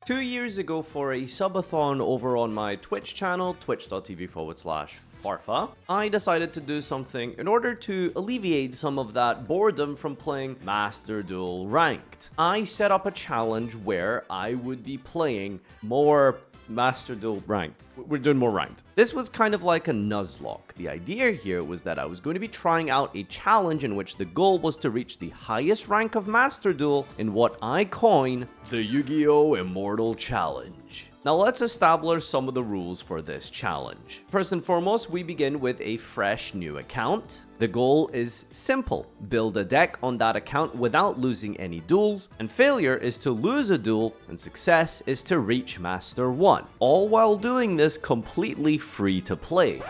2 years ago, for a subathon over on my Twitch channel, twitch.tv/Farfa, I decided to do something in order to alleviate some of that boredom from playing Master Duel Ranked. I set up a challenge where I would be playing more Master Duel Ranked. We're doing more Ranked. This was kind of like a Nuzlocke. The idea here was that I was going to be trying out a challenge in which the goal was to reach the highest rank of Master Duel in what I coin the Yugioh Immortal Challenge. Now let's establish some of the rules for this challenge. First and foremost, we begin with a fresh new account. The goal is simple: build a deck on that account without losing any duels, and failure is to lose a duel, and success is to reach Master 1, all while doing this completely free to play.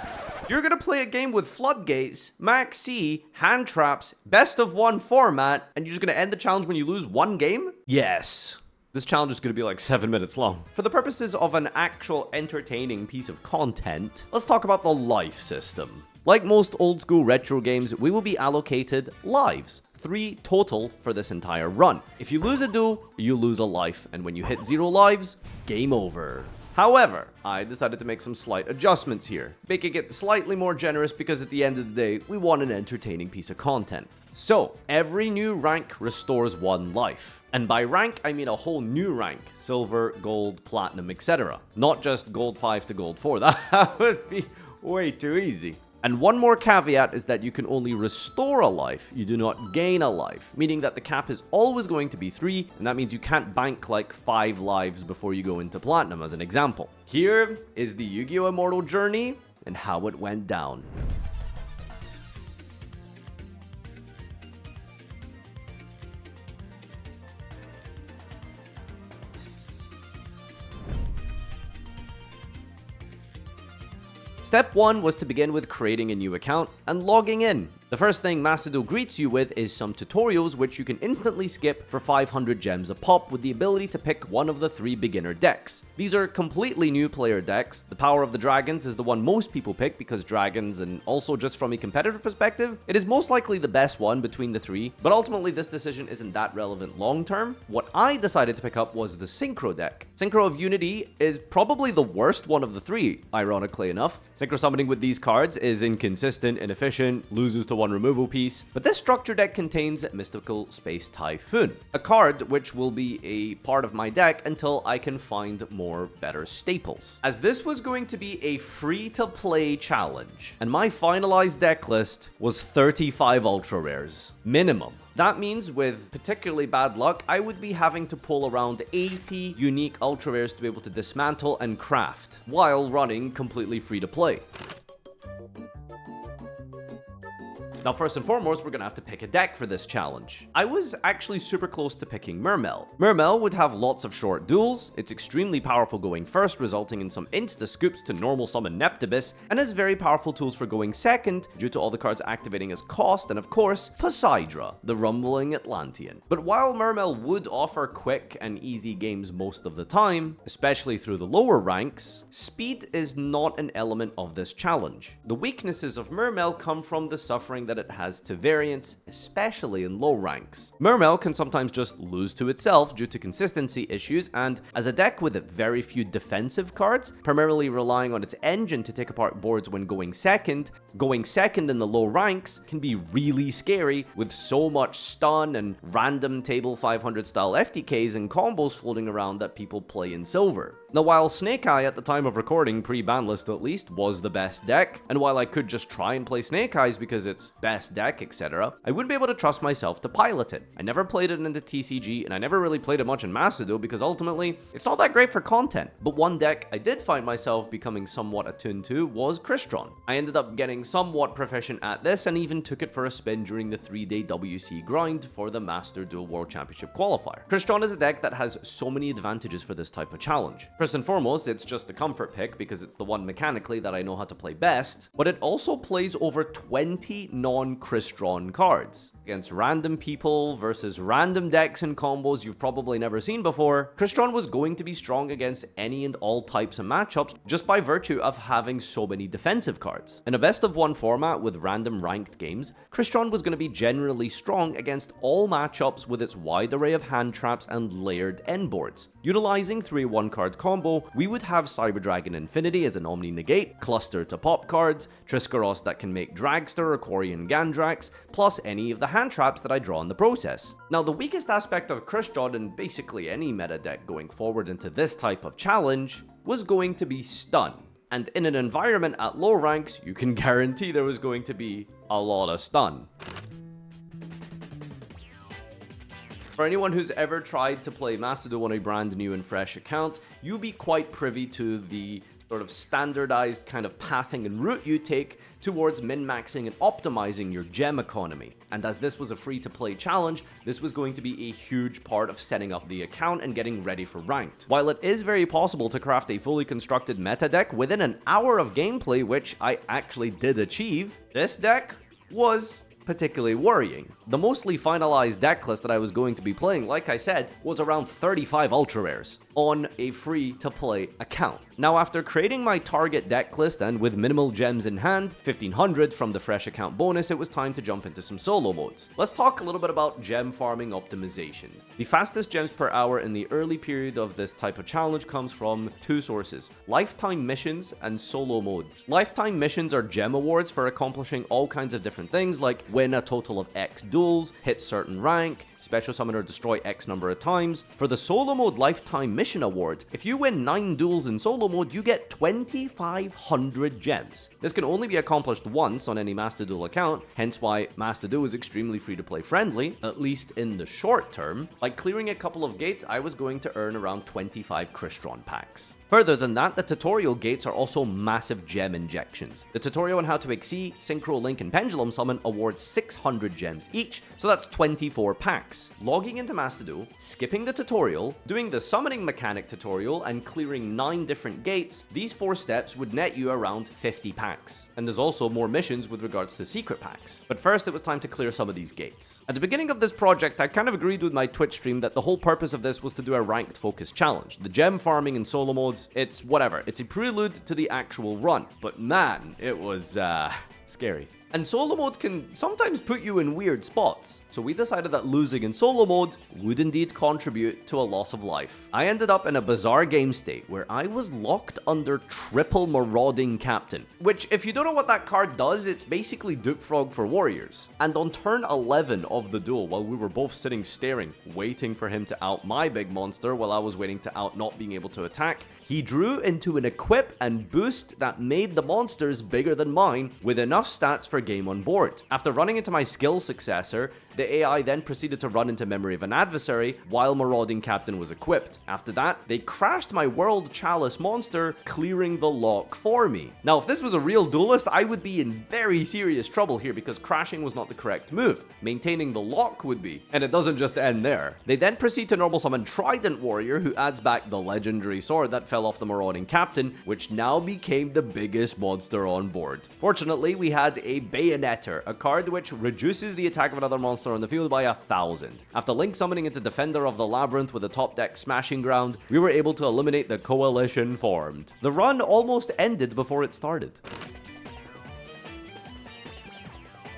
You're gonna play a game with floodgates, max C, hand traps, best of one format, and you're just gonna end the challenge when you lose one game? Yes. This challenge is going to be like 7 minutes long. For the purposes of an actual entertaining piece of content, let's talk about the life system. Like most old school retro games, we will be allocated lives. 3 total for this entire run. If you lose a duel, you lose a life, and when you hit 0 lives, game over. However, I decided to make some slight adjustments here, making it slightly more generous because at the end of the day, we want an entertaining piece of content. So, every new rank restores 1 life. And by rank, I mean a whole new rank: silver, gold, platinum, etc. Not just gold 5 to gold 4, that would be way too easy. And one more caveat is that you can only restore a life, you do not gain a life, meaning that the cap is always going to be 3, and that means you can't bank like 5 lives before you go into platinum, as an example. Here is the Yu-Gi-Oh! Immortal journey and how it went down. Step 1 was to begin with creating a new account and logging in. The first thing Master Duel greets you with is some tutorials which you can instantly skip for 500 gems a pop, with the ability to pick one of the 3 beginner decks. These are completely new player decks. The Power of the Dragons is the one most people pick because dragons, and also just from a competitive perspective, it is most likely the best one between the 3, but ultimately this decision isn't that relevant long term. What I decided to pick up was the Synchro deck. Synchro of Unity is probably the worst one of the 3, ironically enough. Synchro summoning with these cards is inconsistent, inefficient, loses to 1 removal piece, but this structure deck contains Mystical Space Typhoon, a card which will be a part of my deck until I can find more better staples. As this was going to be a free-to-play challenge, and my finalized deck list was 35 ultra rares, minimum. That means with particularly bad luck, I would be having to pull around 80 unique ultra rares to be able to dismantle and craft, while running completely free to play. Now, first and foremost, we're gonna have to pick a deck for this challenge. I was actually super close to picking Mermel. Mermel would have lots of short duels, it's extremely powerful going first, resulting in some insta-scoops to normal summon Neptibus, and has very powerful tools for going second, due to all the cards activating as cost, and of course, Poseidra, the rumbling Atlantean. But while Mermel would offer quick and easy games most of the time, especially through the lower ranks, speed is not an element of this challenge. The weaknesses of Mermel come from the suffering that it has to variance, especially in low ranks. Mermel can sometimes just lose to itself due to consistency issues, and as a deck with very few defensive cards, primarily relying on its engine to take apart boards when going second in the low ranks can be really scary, with so much stun and random table 500 style FTKs and combos floating around that people play in silver. Now, while Snake Eye at the time of recording, pre-ban list at least, was the best deck, and while I could just try and play Snake Eyes because it's best deck, etc., I wouldn't be able to trust myself to pilot it. I never played it in the TCG, and I never really played it much in Master Duel because ultimately, it's not that great for content. But one deck I did find myself becoming somewhat attuned to was Crystron. I ended up getting somewhat proficient at this, and even took it for a spin during the 3-day WC grind for the Master Duel World Championship qualifier. Crystron is a deck that has so many advantages for this type of challenge. First and foremost, it's just the comfort pick because it's the one mechanically that I know how to play best, but it also plays over 20 non-Crystron cards. against random people versus random decks and combos you've probably never seen before, Crystron was going to be strong against any and all types of matchups just by virtue of having so many defensive cards. In a best of one format with random ranked games, Crystron was going to be generally strong against all matchups with its wide array of hand traps and layered end boards. Utilizing 3 1-card combo, we would have Cyber Dragon Infinity as an Omni Negate, Cluster to pop cards, Triskaros that can make Dragster or Quarian Gandrax, plus any of the hand traps that I draw in the process. Now, the weakest aspect of Crystron and basically any meta deck going forward into this type of challenge was going to be stun. And in an environment at low ranks, you can guarantee there was going to be a lot of stun. For anyone who's ever tried to play Master Duel on a brand new and fresh account, you'll be quite privy to the sort of standardized kind of pathing and route you take towards min-maxing and optimizing your gem economy. And as this was a free-to-play challenge, this was going to be a huge part of setting up the account and getting ready for ranked. While it is very possible to craft a fully constructed meta deck within an hour of gameplay, which I actually did achieve, this deck was particularly worrying. The mostly finalized deck list that I was going to be playing, like I said, was around 35 ultra rares on a free-to-play account. Now, after creating my target deck list and with minimal gems in hand, 1500 from the fresh account bonus, it was time to jump into some solo modes. Let's talk a little bit about gem farming optimizations. The fastest gems per hour in the early period of this type of challenge comes from 2 sources: lifetime missions and solo modes. Lifetime missions are gem awards for accomplishing all kinds of different things, like win a total of X duels, hit certain rank, special summon or destroy X number of times. For the solo mode lifetime mission award, if you win 9 duels in solo mode, you get 2500 gems. This can only be accomplished once on any Master Duel account, hence why Master Duel is extremely free to play friendly, at least in the short term. By clearing a couple of gates, I was going to earn around 25 Crystron packs. Further than that, the tutorial gates are also massive gem injections. The tutorial on how to Xyz, Synchro Link, and Pendulum Summon awards 600 gems each, so that's 24 packs. Logging into Master Duel, skipping the tutorial, doing the summoning mechanic tutorial, and clearing 9 different gates, these 4 steps would net you around 50 packs. And there's also more missions with regards to secret packs. But first, it was time to clear some of these gates. At the beginning of this project, I kind of agreed with my Twitch stream that the whole purpose of this was to do a ranked focus challenge. The gem farming in solo modes, it's whatever. It's a prelude to the actual run. But man, it was scary. And solo mode can sometimes put you in weird spots, so we decided that losing in solo mode would indeed contribute to a loss of life. I ended up in a bizarre game state where I was locked under triple Marauding Captain, which, if you don't know what that card does, it's basically Dupe Frog for warriors. And on turn 11 of the duel, while we were both sitting staring, waiting for him to out my big monster while I was waiting to out not being able to attack, he drew into an equip and boost that made the monsters bigger than mine with enough stats for game on board. After running into my skill successor, the AI then proceeded to run into Memory of an Adversary while Marauding Captain was equipped. After that, they crashed my World Chalice monster, clearing the lock for me. Now, if this was a real duelist, I would be in very serious trouble here because crashing was not the correct move. Maintaining the lock would be. And it doesn't just end there. They then proceed to normal summon Trident Warrior, who adds back the legendary sword that fell off the Marauding Captain, which now became the biggest monster on board. Fortunately, we had a Bayonetter, a card which reduces the attack of another monster on the field by 1,000. After link summoning into Defender of the Labyrinth with a top deck Smashing Ground, we were able to eliminate the coalition formed. The run almost ended before it started.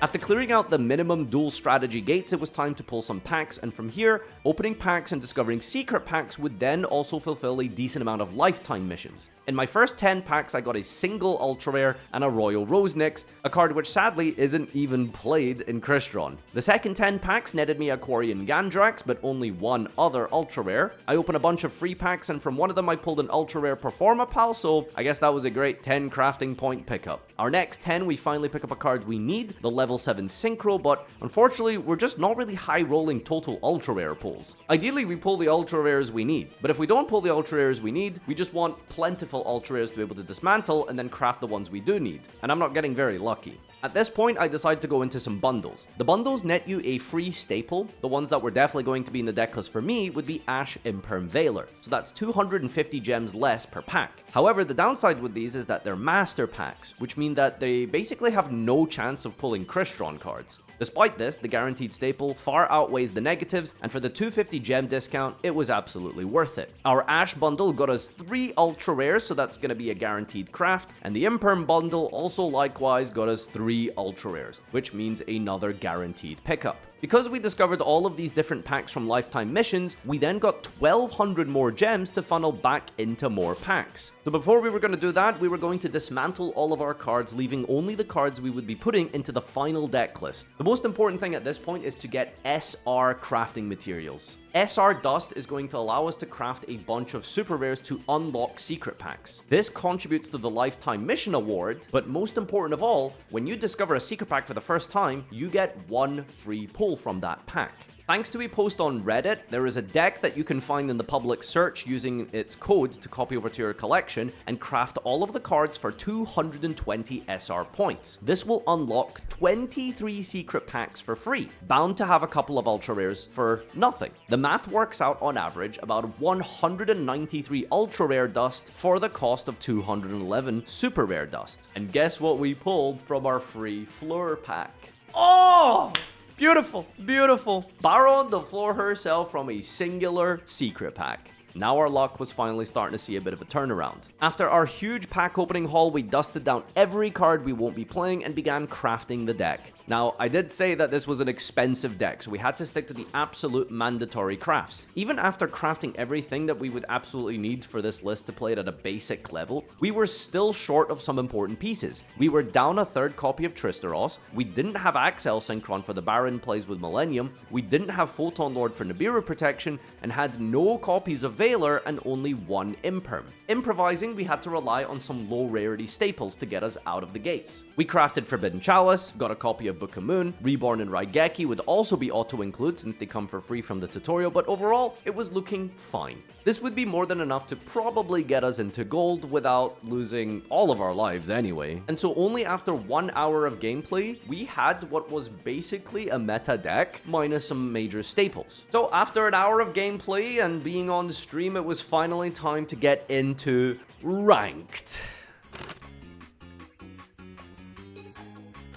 After clearing out the minimum dual strategy gates, it was time to pull some packs, and from here, opening packs and discovering secret packs would then also fulfill a decent amount of lifetime missions. In my first 10 packs, I got a single ultra rare and a Royal Rosenix, a card which sadly isn't even played in Crystron. The second 10 packs netted me a Quarian Gandrax, but only one other ultra rare. I opened a bunch of free packs, and from one of them I pulled an ultra rare Performapal, so I guess that was a great 10 crafting point pickup. Our next 10, we finally pick up a card we need, the level 7 Synchro, but unfortunately, we're just not really high rolling total ultra rare pulls. Ideally, we pull the ultra rares we need, but if we don't pull the ultra rares we need, we just want plentiful ultra rares to be able to dismantle and then craft the ones we do need, and I'm not getting very lucky. At this point, I decided to go into some bundles. The bundles net you a free staple. The ones that were definitely going to be in the deck list for me would be Ash Imperm Veiler, so that's 250 gems less per pack. However, the downside with these is that they're master packs, which mean that they basically have no chance of pulling Crystron cards. Despite this, the guaranteed staple far outweighs the negatives, and for the 250 gem discount, it was absolutely worth it. Our Ash bundle got us 3 ultra rares, so that's going to be a guaranteed craft, and the Imperm bundle also likewise got us 3 ultra rares, which means another guaranteed pickup. Because we discovered all of these different packs from lifetime missions, we then got 1200 more gems to funnel back into more packs. So before we were going to do that, we were going to dismantle all of our cards, leaving only the cards we would be putting into the final deck list. The most important thing at this point is to get SR crafting materials. SR Dust is going to allow us to craft a bunch of super rares to unlock secret packs. This contributes to the Lifetime Mission Award, but most important of all, when you discover a secret pack for the first time, you get 1 free pull from that pack. Thanks to a post on Reddit, there is a deck that you can find in the public search using its code to copy over to your collection and craft all of the cards for 220 SR points. This will unlock 23 secret packs for free, bound to have a couple of ultra rares for nothing. The math works out on average about 193 ultra rare dust for the cost of 211 super rare dust. And guess what we pulled from our free floor pack? Oh! Beautiful, beautiful. Borrowed the floor herself from a singular secret pack. Now our luck was finally starting to see a bit of a turnaround. After our huge pack opening haul, we dusted down every card we won't be playing and began crafting the deck. Now, I did say that this was an expensive deck, so we had to stick to the absolute mandatory crafts. Even after crafting everything that we would absolutely need for this list to play it at a basic level, we were still short of some important pieces. We were down a 3rd copy of Tristeros, we didn't have Axel Synchron for the Baron plays with Millennium, we didn't have Photon Lord for Nibiru protection, and had no copies of Veiler and only 1 Imperm. Improvising, we had to rely on some low rarity staples to get us out of the gates. We crafted Forbidden Chalice, got a copy of Book of Moon, Reborn and Raigeki would also be auto-include since they come for free from the tutorial, but overall, it was looking fine. This would be more than enough to probably get us into gold without losing all of our lives anyway. And so only after 1 hour of gameplay, we had what was basically a meta deck minus some major staples. So after an hour of gameplay and being on stream, it was finally time to get into ranked.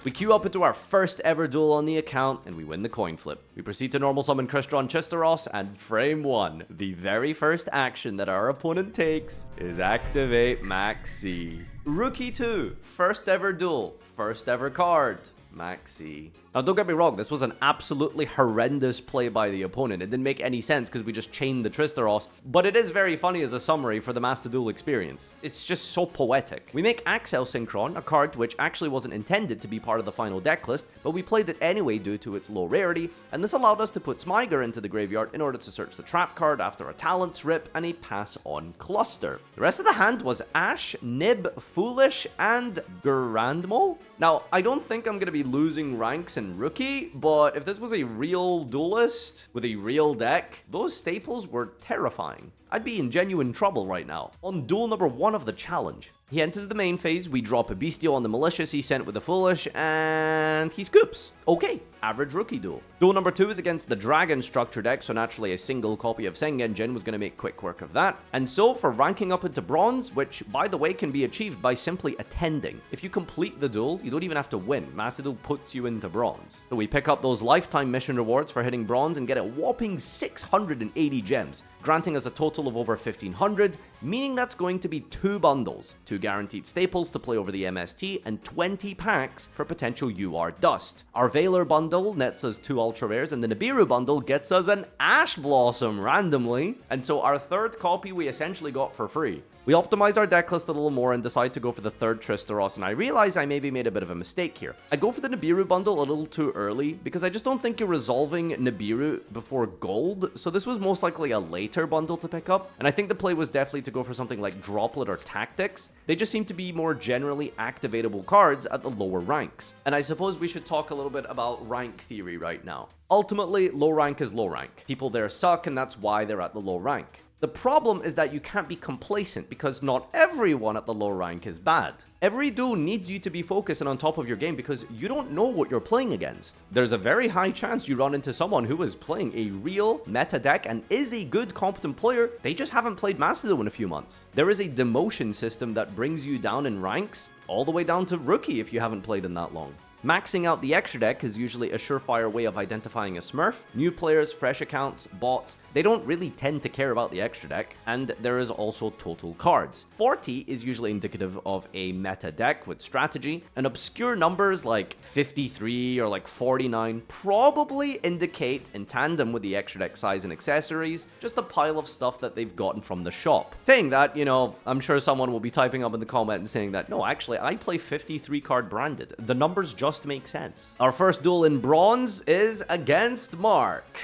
We queue up into our first ever duel on the account, and we win the coin flip. We proceed to normal summon Crystron Chisteros, and frame 1, the very first action that our opponent takes is activate Maxi. Rookie 2, first ever duel, first ever card, Maxi. Now, don't get me wrong, this was an absolutely horrendous play by the opponent. It didn't make any sense because we just chained the Tristeros, but it is very funny as a summary for the Master Duel experience. It's just so poetic. We make Axel Synchron, a card which actually wasn't intended to be part of the final deck list, but we played it anyway due to its low rarity, and this allowed us to put Smyger into the graveyard in order to search the trap card after a Talents Rip and a pass-on Cluster. The rest of the hand was Ash, Nib, Foolish, and Grandmo? Now, I don't think I'm going to be losing ranks in Rookie, but if this was a real duelist with a real deck, those staples were terrifying. I'd be in genuine trouble right now. On duel number 1 of the challenge, he enters the main phase, we drop a Bestial on the Malicious he sent with the Foolish, and he scoops. Okay, average rookie duel. Duel number 2 is against the Dragon structure deck, so naturally a single copy of Sengenjin was going to make quick work of that. And so for ranking up into Bronze, which by the way can be achieved by simply attending. If you complete the duel, you don't even have to win. Master Duel puts you into Bronze. So we pick up those lifetime mission rewards for hitting Bronze and get a whopping 680 gems, granting us a total of over 1500, meaning that's going to be 2 bundles, 2 guaranteed staples to play over the MST, and 20 packs for potential UR dust. Our Veiler bundle nets us 2 ultra rares, and the Nibiru bundle gets us an Ash Blossom randomly, and so our 3rd copy we essentially got for free. We optimize our deck list a little more and decide to go for the 3rd Tristeros, and I realize I maybe made a bit of a mistake here. I go for the Nibiru bundle a little too early, because I just don't think you're resolving Nibiru before gold, so this was most likely a later bundle to pick up, and I think the play was definitely to go for something like Droplet or Tactics. They just seem to be more generally activatable cards at the lower ranks. And I suppose we should talk a little bit about rank theory right now. Ultimately, low rank is low rank. People there suck, and that's why they're at the low rank. The problem is that you can't be complacent because not everyone at the low rank is bad. Every duel needs you to be focused and on top of your game because you don't know what you're playing against. There's a very high chance you run into someone who is playing a real meta deck and is a good competent player, they just haven't played Master Duel in a few months. There is a demotion system that brings you down in ranks, all the way down to rookie if you haven't played in that long. Maxing out the extra deck is usually a surefire way of identifying a smurf. New players, fresh accounts, bots, they don't really tend to care about the extra deck, and there is also total cards. 40 is usually indicative of a meta deck with strategy, and obscure numbers like 53 or like 49 probably indicate, in tandem with the extra deck size and accessories, just a pile of stuff that they've gotten from the shop. Saying that, you know, I'm sure someone will be typing up in the comment and saying that, no, actually, I play 53 card branded. The numbers just make sense. Our first duel in bronze is against Mark.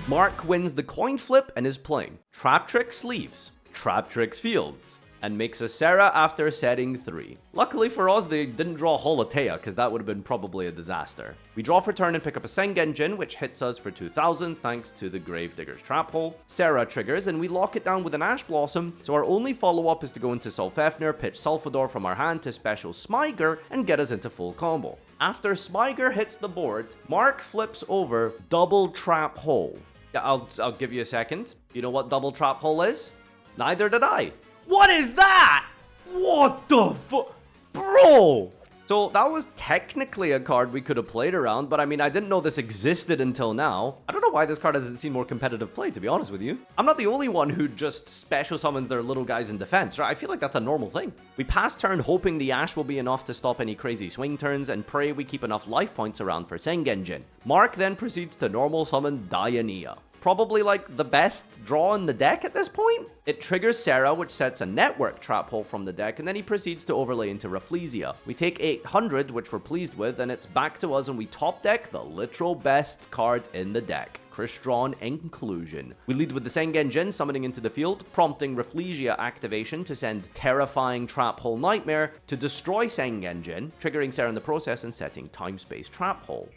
Mark wins the coin flip and is playing Trap Trick Sleeves, Trap Tricks Fields, and makes a Serra after setting 3. Luckily for us, they didn't draw Holotea, because that would have been probably a disaster. We draw for turn and pick up a Sengenjin, which hits us for 2,000 thanks to the Gravedigger's Trap Hole. Serra triggers, and we lock it down with an Ash Blossom, so our only follow-up is to go into Sulfefnir, pitch Sulfador from our hand to special Smyger, and get us into full combo. After Smyger hits the board, Mark flips over Double Trap Hole. Yeah, I'll give you a second. You know what Double Trap Hole is? Neither did I. What is that? What the fuck? Bro! So that was technically a card we could have played around, but I mean, I didn't know this existed until now. I don't know why this card hasn't seen more competitive play, to be honest with you. I'm not the only one who just special summons their little guys in defense, right? I feel like that's a normal thing. We pass turn hoping the Ash will be enough to stop any crazy swing turns and pray we keep enough life points around for Sengenjin. Mark then proceeds to normal summon Dianea. Probably like the best draw in the deck at this point. It triggers Serra, which sets a network trap hole from the deck, and then he proceeds to overlay into Rafflesia. We take 800, which we're pleased with, and it's back to us, and we top deck the literal best card in the deck. Crystron Inclusion. We lead with the Sengenjin summoning into the field, prompting Rafflesia activation to send Terrifying Trap Hole Nightmare to destroy Sengenjin, triggering Serra in the process and setting Time Space Trap Hole.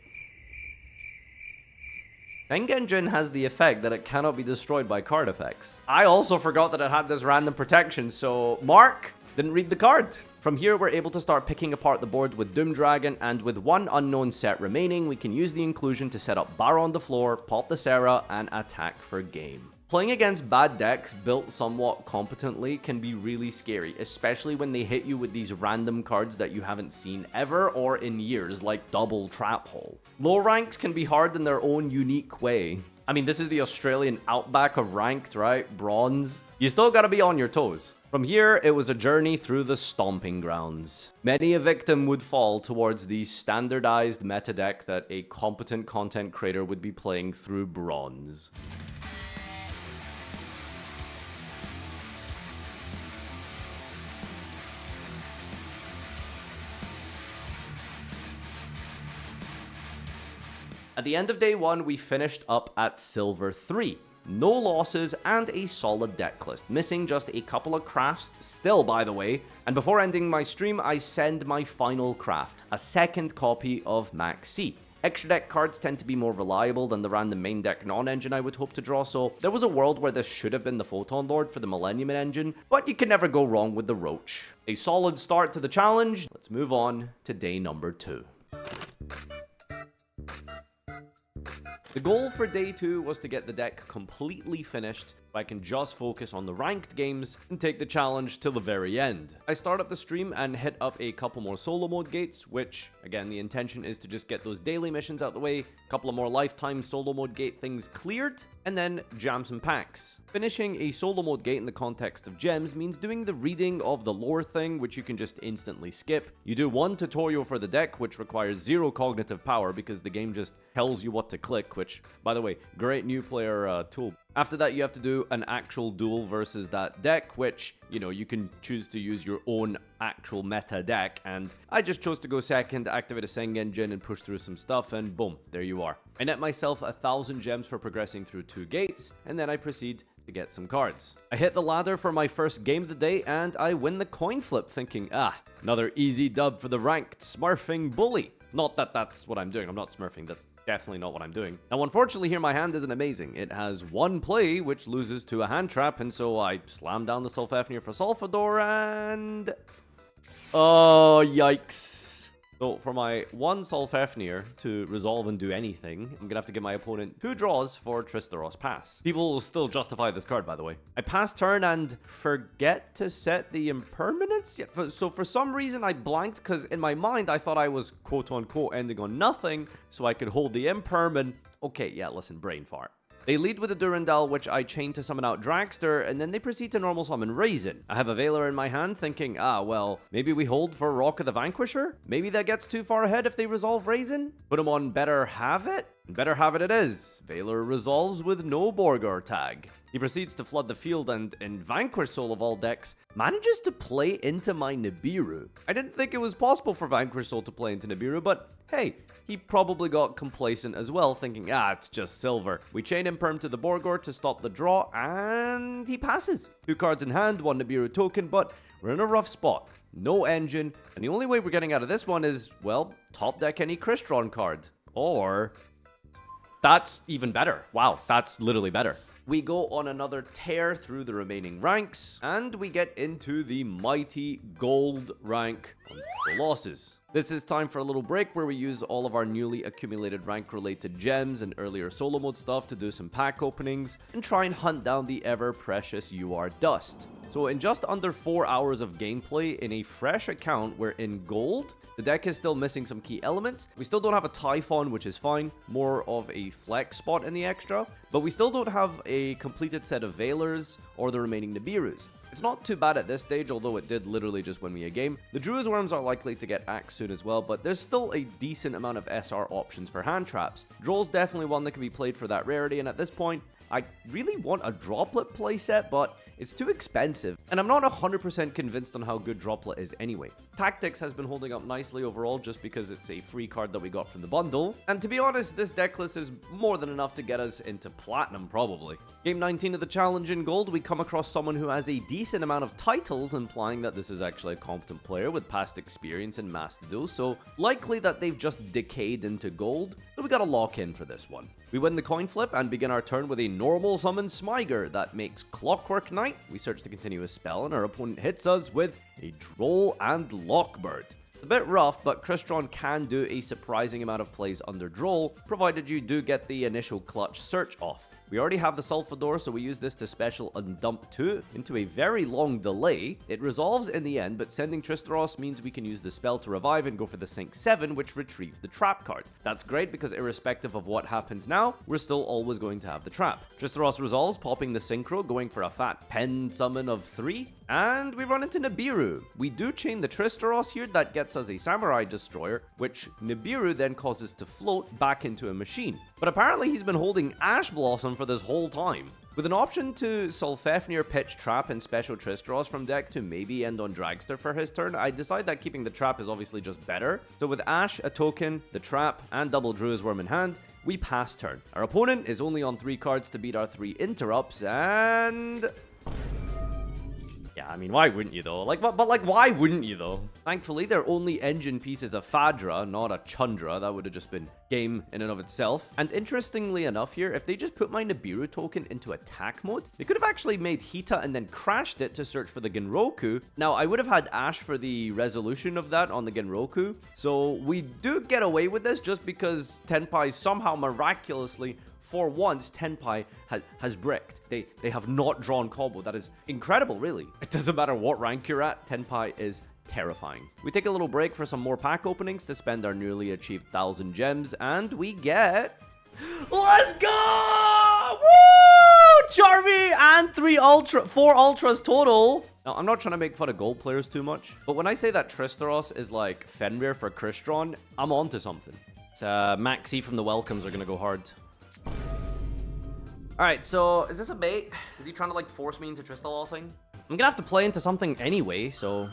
Sengenjin has the effect that it cannot be destroyed by card effects. I also forgot that it had this random protection, so Mark didn't read the card. From here, we're able to start picking apart the board with Doom Dragon, and with one unknown set remaining, we can use the inclusion to set up Bar on the floor, pop the Serra, and attack for game. Playing against bad decks built somewhat competently can be really scary, especially when they hit you with these random cards that you haven't seen ever or in years, like Double Trap Hole. Low ranks can be hard in their own unique way. I mean, this is the Australian outback of ranked, right? Bronze. You still gotta be on your toes. From here, it was a journey through the stomping grounds. Many a victim would fall towards the standardized meta deck that a competent content creator would be playing through bronze. At the end of day 1, we finished up at Silver 3. No losses and a solid deck list, missing just a couple of crafts still, by the way. And before ending my stream, I send my final craft, a second copy of Max C. Extra deck cards tend to be more reliable than the random main deck non-engine I would hope to draw, so there was a world where this should have been the Photon Lord for the Millennium engine, but you can never go wrong with the Roach. A solid start to the challenge. Let's move on to day number 2. The goal for day 2 was to get the deck completely finished, so I can just focus on the ranked games and take the challenge till the very end. I start up the stream and hit up a couple more solo mode gates, which, again, the intention is to just get those daily missions out the way, a couple of more lifetime solo mode gate things cleared, and then jam some packs. Finishing a solo mode gate in the context of gems means doing the reading of the lore thing, which you can just instantly skip. You do one tutorial for the deck, which requires 0 cognitive power because the game just tells you what to click, which, by the way, great new player tool. After that, you have to do an actual duel versus that deck, which, you know, you can choose to use your own actual meta deck, and I just chose to go second, activate a Sengenjin, and push through some stuff, and boom, there you are. I net myself 1,000 gems for progressing through 2 gates, and then I proceed to get some cards. I hit the ladder for my first game of the day, and I win the coin flip, thinking, another easy dub for the ranked smurfing bully. Not that that's what I'm doing. I'm not smurfing. That's definitely not what I'm doing. Now, unfortunately, here my hand isn't amazing. It has one play, which loses to a hand trap, and so I slam down the Sulfefnir for Sulfador, and... oh, yikes. So for my one Solfefnir to resolve and do anything, I'm gonna have to give my opponent 2 draws for Tristaros pass. People will still justify this card, by the way. I pass turn and forget to set the impermanence. Yeah, so for some reason I blanked because in my mind I thought I was quote unquote ending on nothing so I could hold the imperman. Okay, yeah, listen, brain fart. They lead with a Durandal, which I chain to summon out Dragster, and then they proceed to normal summon Raisin. I have a Veiler in my hand, thinking, well, maybe we hold for Rock of the Vanquisher? Maybe that gets too far ahead if they resolve Raisin? Put him on Better Have It? Better Have It is. Veiler resolves with no Borgor tag. He proceeds to flood the field and, in Vanquish Soul of all decks, manages to play into my Nibiru. I didn't think it was possible for Vanquish Soul to play into Nibiru, but hey, he probably got complacent as well, thinking, it's just silver. We chain Imperm to the Borgor to stop the draw, and he passes. 2 cards in hand, 1 Nibiru token, but we're in a rough spot. No engine, and the only way we're getting out of this one is, well, top deck any Crystron card. Or... that's even better. Wow, that's literally better. We go on another tear through the remaining ranks, and we get into the mighty gold rank on the losses. This is time for a little break where we use all of our newly accumulated rank-related gems and earlier solo mode stuff to do some pack openings and try and hunt down the ever-precious UR Dust. So in just under 4 hours of gameplay in a fresh account, we're in gold. The deck is still missing some key elements. We still don't have a Typhon, which is fine. More of a flex spot in the extra. But we still don't have a completed set of Veilers or the remaining Nibirus. It's not too bad at this stage, although it did literally just win me a game. The Druid's Worms are likely to get axed soon as well, but there's still a decent amount of SR options for hand traps. Droll's definitely one that can be played for that rarity, and at this point, I really want a Droplet playset, but it's too expensive, and I'm not 100% convinced on how good Droplet is anyway. Tactics has been holding up nicely overall just because it's a free card that we got from the bundle, and to be honest, this deck list is more than enough to get us into Platinum, probably. Game 19 of the challenge in gold, we come across someone who has a decent amount of titles, implying that this is actually a competent player with past experience in Master Duel, so likely that they've just decayed into gold, but we gotta lock in for this one. We win the coin flip and begin our turn with a normal summon Smyger that makes Clockwork Knight. We search the continuous spell and our opponent hits us with a Droll and Lockbird. It's a bit rough, but Crystron can do a surprising amount of plays under Droll, provided you do get the initial clutch search off. We already have the Sulfador, so we use this to special undump 2 into a very long delay. It resolves in the end, but sending Tristaros means we can use the spell to revive and go for the Sync 7, which retrieves the trap card. That's great because irrespective of what happens now, we're still always going to have the trap. Tristaros resolves, popping the Synchro, going for a fat pen summon of 3, and we run into Nibiru. We do chain the Tristaros here, that gets us a Samurai Destroyer, which Nibiru then causes to float back into a machine. But apparently he's been holding Ash Blossom for this whole time. With an option to Solfefnir, pitch Trap, and special Tristaros from deck to maybe end on Dragster for his turn, I decide that keeping the Trap is obviously just better. So with Ash, a token, the Trap, and double Druid's Worm in hand, we pass turn. Our opponent is only on 3 cards to beat our 3 interrupts, and... yeah, I mean, why wouldn't you though? But why wouldn't you though? Thankfully, their only engine piece is a Fadra, not a Chundra. That would have just been game in and of itself. And interestingly enough here, if they just put my Nibiru token into attack mode, they could have actually made Hita and then crashed it to search for the Genroku. Now, I would have had Ash for the resolution of that on the Genroku. So we do get away with this just because Tenpai somehow miraculously, for once, Tenpai has bricked. They have not drawn combo. That is incredible, really. It doesn't matter what rank you're at, Tenpai is terrifying. We take a little break for some more pack openings to spend our newly achieved 1,000 gems, and we get... let's go! Woo! Charmy and 4 Ultras total. Now, I'm not trying to make fun of gold players too much, but when I say that Tristaros is like Fenrir for Crystron, I'm onto something. It's Maxi from the Welcomes are gonna go hard. Alright, so is this a bait? Is he trying to like force me into Tristalossing? I'm gonna have to play into something anyway, so...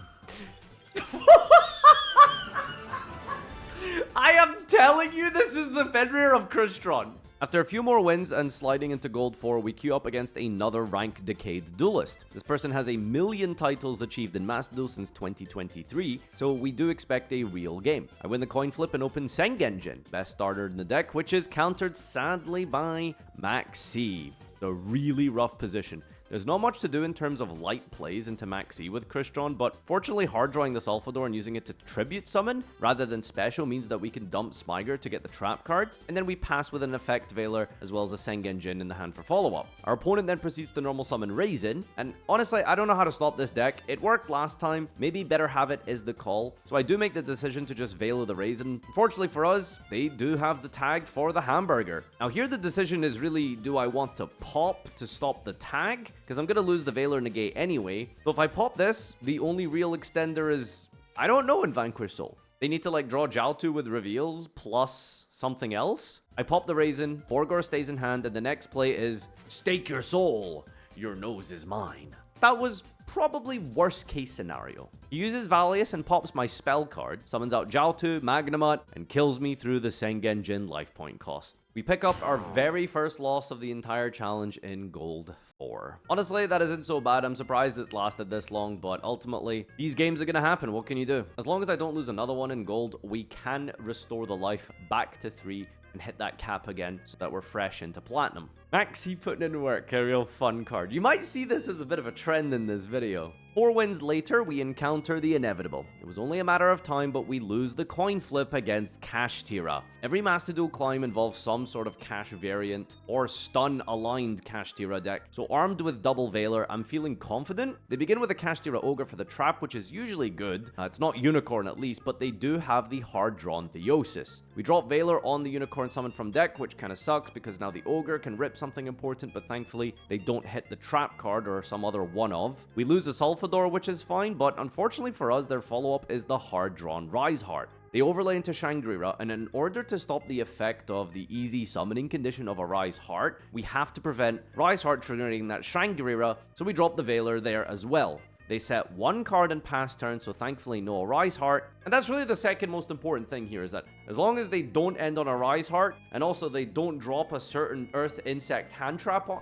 I am telling you, this is the Fenrir of Crystron. After a few more wins and sliding into Gold 4, we queue up against another rank decayed duelist. This person has 1,000,000 titles achieved in Master Duel since 2023, so we do expect a real game. I win the coin flip and open Sengenjin, best starter in the deck, which is countered sadly by Maxi. A really rough position. There's not much to do in terms of light plays into Max E with Crystron, but fortunately hard drawing the Salvador and using it to tribute summon rather than special means that we can dump Smiger to get the trap card, and then we pass with an Effect Veiler as well as a Sengen Jin in the hand for follow-up. Our opponent then proceeds to normal summon Raisin, and honestly, I don't know how to stop this deck. It worked last time, maybe better have it is the call, so I do make the decision to just Veiler the Raisin. Unfortunately for us, they do have the tag for the hamburger. Now here the decision is really, do I want to pop to stop the tag? Because I'm going to lose the Veiler negate anyway. So if I pop this, the only real extender is, I don't know, in Vanquish Soul. They need to like draw Jiaotu with reveals plus something else. I pop the Raisin, Borgor stays in hand, and the next play is Stake Your Soul. Your nose is mine. That was probably worst case scenario. He uses Valius and pops my spell card, summons out Jiaotu, Magnamut, and kills me through the Sengen Jin life point cost. We pick up our very first loss of the entire challenge in Gold 4. Honestly, that isn't so bad. I'm surprised it's lasted this long, but ultimately, these games are gonna happen. What can you do? As long as I don't lose another one in Gold, we can restore the life back to 3 and hit that cap again so that we're fresh into Platinum. Maxi putting in work, a real fun card. You might see this as a bit of a trend in this video. 4 wins later, we encounter the inevitable. It was only a matter of time, but we lose the coin flip against Kashtira. Every Master Duel climb involves some sort of Cash variant or stun-aligned Kashtira deck. So armed with double Veiler, I'm feeling confident. They begin with a Kashtira Ogre for the trap, which is usually good. It's not Unicorn at least, but they do have the hard-drawn Theosis. We drop Veiler on the Unicorn summon from deck, which kind of sucks because now the Ogre can rip something important, but thankfully they don't hit the trap card or some other one of. We lose the Salvador, which is fine, but unfortunately for us, their follow-up is the hard-drawn Rise Heart. They overlay into Shangri-La, and in order to stop the effect of the easy summoning condition of a Rise Heart, we have to prevent Rise Heart triggering that Shangri-La, so we drop the Veiler there as well. They set 1 card and pass turn, so thankfully no Rise Heart. And that's really the second most important thing here, is that as long as they don't end on a Rise Heart, and also they don't drop a certain Earth Insect hand trap on...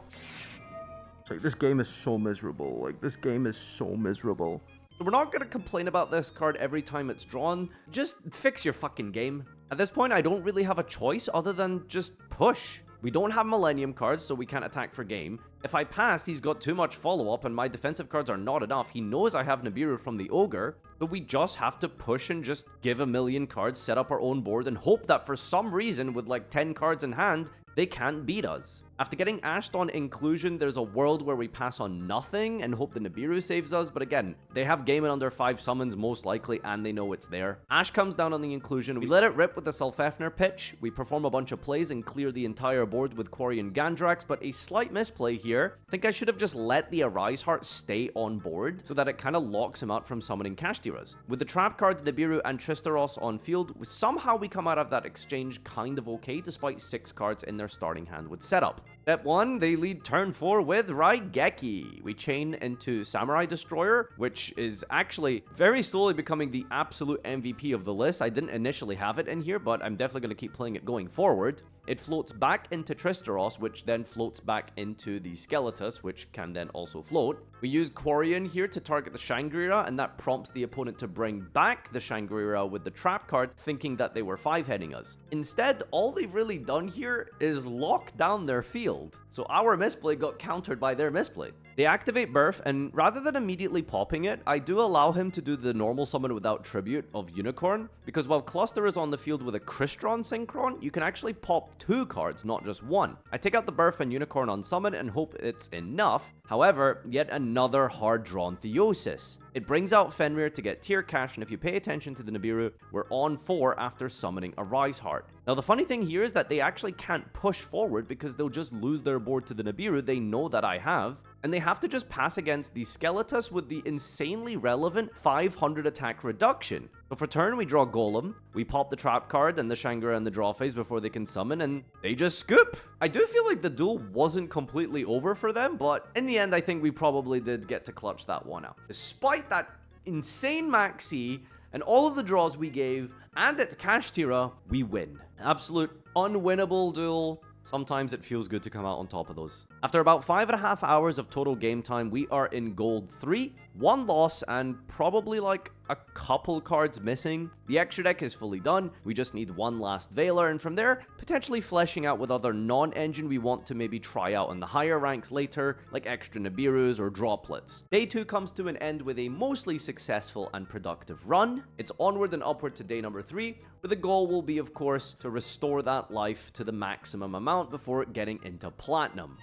It's like, this game is so miserable. Like, this game is so miserable. So we're not going to complain about this card every time it's drawn. Just fix your fucking game. At this point, I don't really have a choice other than just push. We don't have Millennium cards, so we can't attack for game. If I pass, he's got too much follow-up, and my defensive cards are not enough. He knows I have Nibiru from the Ogre, but we just have to push and just give a million cards, set up our own board, and hope that for some reason, with like 10 cards in hand, they can't beat us. After getting ashed on Inclusion, there's a world where we pass on nothing and hope the Nibiru saves us, but again, they have game in under 5 summons most likely, and they know it's there. Ash comes down on the Inclusion, we let it rip with the Selfefner pitch, we perform a bunch of plays and clear the entire board with Quarry and Gandrax, but a slight misplay here. I think I should have just let the Arise Heart stay on board, so that it kind of locks him out from summoning Kashtiras. With the trap card, Nibiru and Tristaros on field, somehow we come out of that exchange kind of okay, despite 6 cards in their starting hand with setup. Step 1, they lead turn 4 with Raigeki. We chain into Samurai Destroyer, which is actually very slowly becoming the absolute MVP of the list. I didn't initially have it in here, but I'm definitely going to keep playing it going forward. It floats back into Tristaros, which then floats back into the Skeletus, which can then also float. We use Quarian here to target the Shangri-La, and that prompts the opponent to bring back the Shangri-La with the trap card, thinking that they were 5-heading us. Instead, all they've really done here is lock down their field. So our misplay got countered by their misplay. They activate Birth, and rather than immediately popping it, I do allow him to do the normal summon without Tribute of Unicorn, because while Cluster is on the field with a Crystron Synchron, you can actually pop 2 cards, not just 1. I take out the Birth and Unicorn on summon and hope it's enough. However, yet another hard-drawn Theosis. It brings out Fenrir to get tier cash, and if you pay attention to the Nibiru, we're on 4 after summoning a Rise Heart. Now, the funny thing here is that they actually can't push forward because they'll just lose their board to the Nibiru they know that I have, and they have to just pass against the Skeletus with the insanely relevant 500 attack reduction. So for turn, we draw Golem, we pop the trap card and the Shangri and the draw phase before they can summon, and they just scoop. I do feel like the duel wasn't completely over for them, but in the end, I think we probably did get to clutch that one out. Despite that insane maxi and all of the draws we gave, and it's Kashtira, we win. Absolute unwinnable duel. Sometimes it feels good to come out on top of those. After about 5.5 hours of total game time, we are in Gold 3, 1 loss, and probably like a couple cards missing. The extra deck is fully done. We just need one last Veiler, and from there, potentially fleshing out with other non-engine we want to maybe try out in the higher ranks later, like extra Nibirus or droplets. Day 2 comes to an end with a mostly successful and productive run. It's onward and upward to day number 3, where the goal will be, of course, to restore that life to the maximum amount before getting into platinum.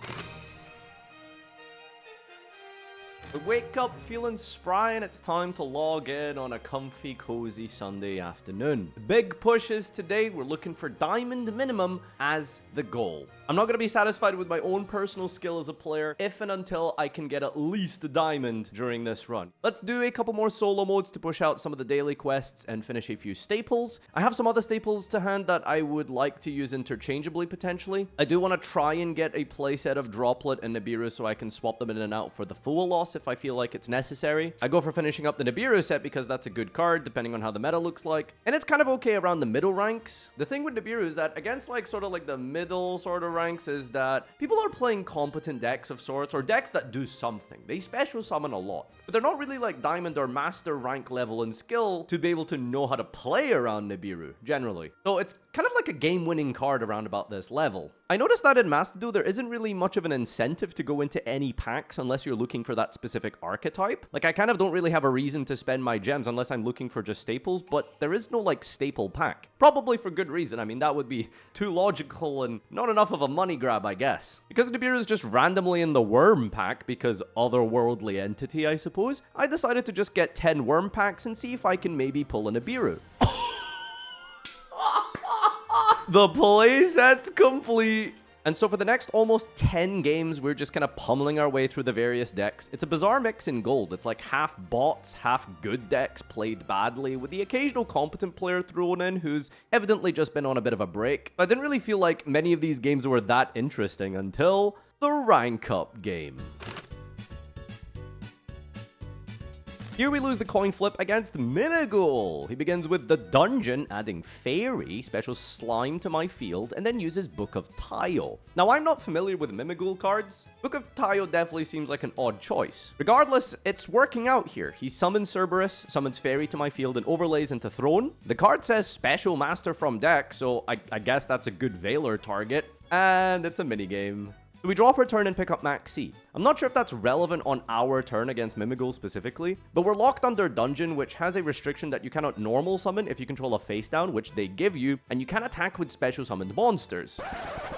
We wake up feeling spry and it's time to log in on a comfy, cozy Sunday afternoon. The big push is today we're looking for diamond minimum as the goal. I'm not going to be satisfied with my own personal skill as a player if and until I can get at least a diamond during this run. Let's do a couple more solo modes to push out some of the daily quests and finish a few staples. I have some other staples to hand that I would like to use interchangeably potentially. I do want to try and get a playset of Droplet and Nibiru so I can swap them in and out for the Fool loss if I feel like it's necessary. I go for finishing up the Nibiru set because that's a good card depending on how the meta looks like. And it's kind of okay around the middle ranks. The thing with Nibiru is that against like sort of like the middle sort of ranks is that people are playing competent decks of sorts or decks that do something. They special summon a lot, but they're not really like diamond or master rank level in skill to be able to know how to play around Nibiru generally. So it's kind of like a game-winning card around about this level. I noticed that in Master Duel, there isn't really much of an incentive to go into any packs unless you're looking for that specific archetype. Like, I kind of don't really have a reason to spend my gems unless I'm looking for just staples, but there is no, like, staple pack. Probably for good reason. I mean, that would be too logical and not enough of a money grab, I guess. Because Nibiru is just randomly in the worm pack, because otherworldly entity, I suppose, I decided to just get 10 worm packs and see if I can maybe pull a Nibiru. The playset's complete. And so for the next almost 10 games, we're just kind of pummeling our way through the various decks. It's a bizarre mix in gold. It's like half bots, half good decks played badly, with the occasional competent player thrown in who's evidently just been on a bit of a break. I didn't really feel like many of these games were that interesting until the rank up game. Here we lose the coin flip against Mimigul. He begins with the dungeon, adding Fairy, special slime to my field, and then uses Book of Tayo. Now, I'm not familiar with Mimigul cards. Book of Tayo definitely seems like an odd choice. Regardless, it's working out here. He summons Cerberus, summons Fairy to my field, and overlays into Throne. The card says Special Master from deck, so I guess that's a good Veiler target. And it's a minigame. So we draw for a turn and pick up Max C. I'm not sure if that's relevant on our turn against Mimigul specifically, but we're locked under Dungeon, which has a restriction that you cannot normal summon if you control a face down, which they give you, and you can attack with special summoned monsters.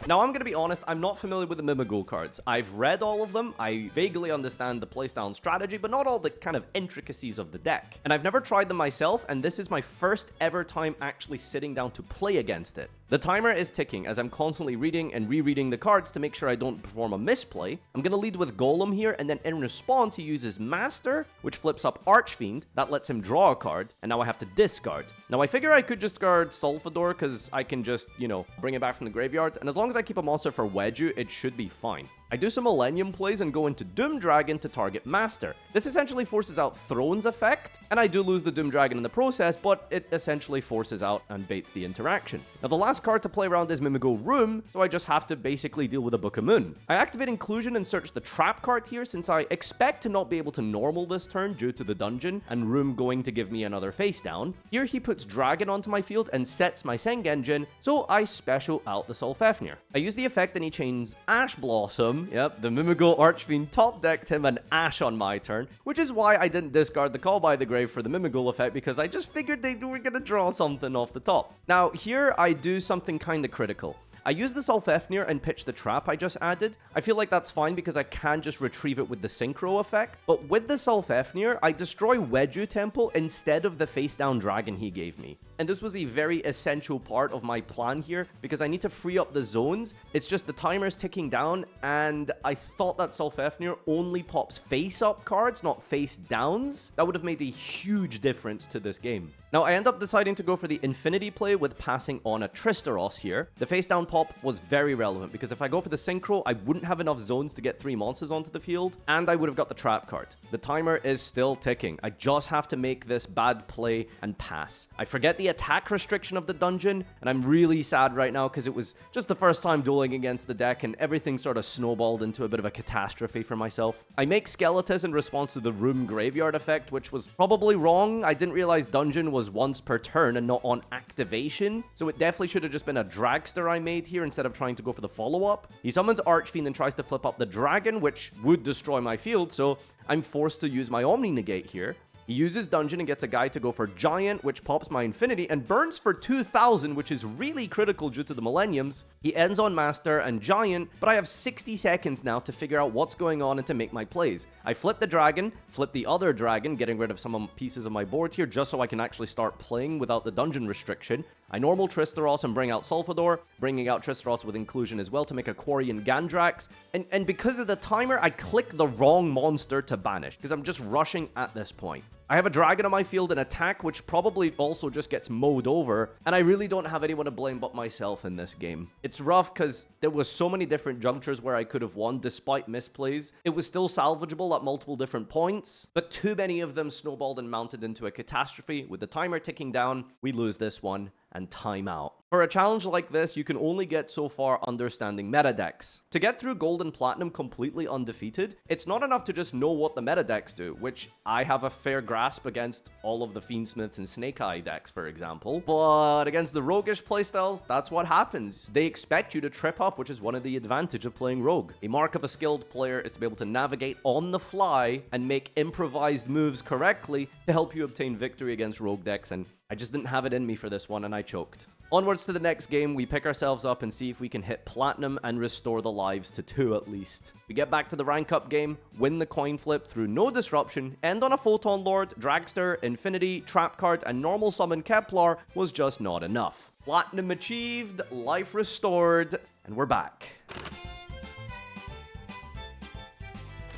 Now, I'm going to be honest, I'm not familiar with the Mimigul cards. I've read all of them, I vaguely understand the playstyle strategy, but not all the kind of intricacies of the deck. And I've never tried them myself, and this is my first ever time actually sitting down to play against it. The timer is ticking as I'm constantly reading and rereading the cards to make sure I don't perform a misplay. I'm going to lead with Golem here, and then in response he uses Master, which flips up Archfiend. That lets him draw a card, and now I have to discard. Now I figure I could just guard Sulfador because I can just, bring it back from the graveyard, and as long as I keep a monster for Wedju, it should be fine. I do some Millennium plays and go into Doom Dragon to target Master. This essentially forces out Throne's effect, and I do lose the Doom Dragon in the process, but it essentially forces out and baits the interaction. Now the last card to play around is Mimigul Room, so I just have to basically deal with a Book of Moon. I activate Inclusion and search the Trap card here since I expect to not be able to normal this turn due to the dungeon and Room going to give me another face down. Here he puts Dragon onto my field and sets my Sengenjin, so I special out the Sulfafnir. I use the effect and he chains Ash Blossom. Yep, the Mimigul Archfiend top decked him an Ash on my turn, which is why I didn't discard the Call by the Grave for the Mimigul effect because I just figured they were gonna draw something off the top. Now here I do something kinda critical. I use the Sulfafnir and pitch the trap I just added. I feel like that's fine because I can just retrieve it with the Synchro effect. But with the Sulfafnir, I destroy Wedju Temple instead of the face-down dragon he gave me. And this was a very essential part of my plan here because I need to free up the zones. It's just the timer's ticking down and I thought that Sulfafnir only pops face-up cards, not face-downs. That would have made a huge difference to this game. Now, I end up deciding to go for the Infinity play with passing on a Tristeros here. The face-down pop was very relevant because if I go for the Synchro, I wouldn't have enough zones to get 3 monsters onto the field, and I would have got the Trap card. The timer is still ticking. I just have to make this bad play and pass. I forget the the attack restriction of the dungeon, and I'm really sad right now because it was just the first time dueling against the deck, and everything sort of snowballed into a bit of a catastrophe for myself. I make Skeletus in response to the room graveyard effect, which was probably wrong. I didn't realize dungeon was once per turn and not on activation, so it definitely should have just been a dragster I made here instead of trying to go for the follow-up. He summons Archfiend and tries to flip up the dragon, which would destroy my field, so I'm forced to use my Omni Negate here. He uses Dungeon and gets a guy to go for Giant, which pops my Infinity, and burns for 2,000, which is really critical due to the Millenniums. He ends on Master and Giant, but I have 60 seconds now to figure out what's going on and to make my plays. I flip the dragon, flip the other dragon, getting rid of some pieces of my board here, just so I can actually start playing without the Dungeon restriction. I normal Tristeros and bring out Sulfador, bringing out Tristeros with inclusion as well to make a Quarian Gandrax. And because of the timer, I click the wrong monster to banish, because I'm just rushing at this point. I have a dragon on my field and attack, which probably also just gets mowed over, and I really don't have anyone to blame but myself in this game. It's rough because there was so many different junctures where I could have won despite misplays. It was still salvageable at multiple different points, but too many of them snowballed and mounted into a catastrophe. With the timer ticking down, we lose this one and time out. For a challenge like this, you can only get so far understanding meta decks. To get through Gold and Platinum completely undefeated, it's not enough to just know what the meta decks do, which I have a fair grasp against all of the Fiendsmith and Snake Eye decks, for example. But against the roguish playstyles, that's what happens. They expect you to trip up, which is one of the advantages of playing rogue. A mark of a skilled player is to be able to navigate on the fly and make improvised moves correctly to help you obtain victory against rogue decks, and I just didn't have it in me for this one, and I choked. Onwards to the next game, we pick ourselves up and see if we can hit Platinum and restore the lives to 2 at least. We get back to the rank up game, win the coin flip through no disruption, end on a Photon Lord, Dragster, Infinity, Trap Card, and normal summon Kepler was just not enough. Platinum achieved, life restored, and we're back.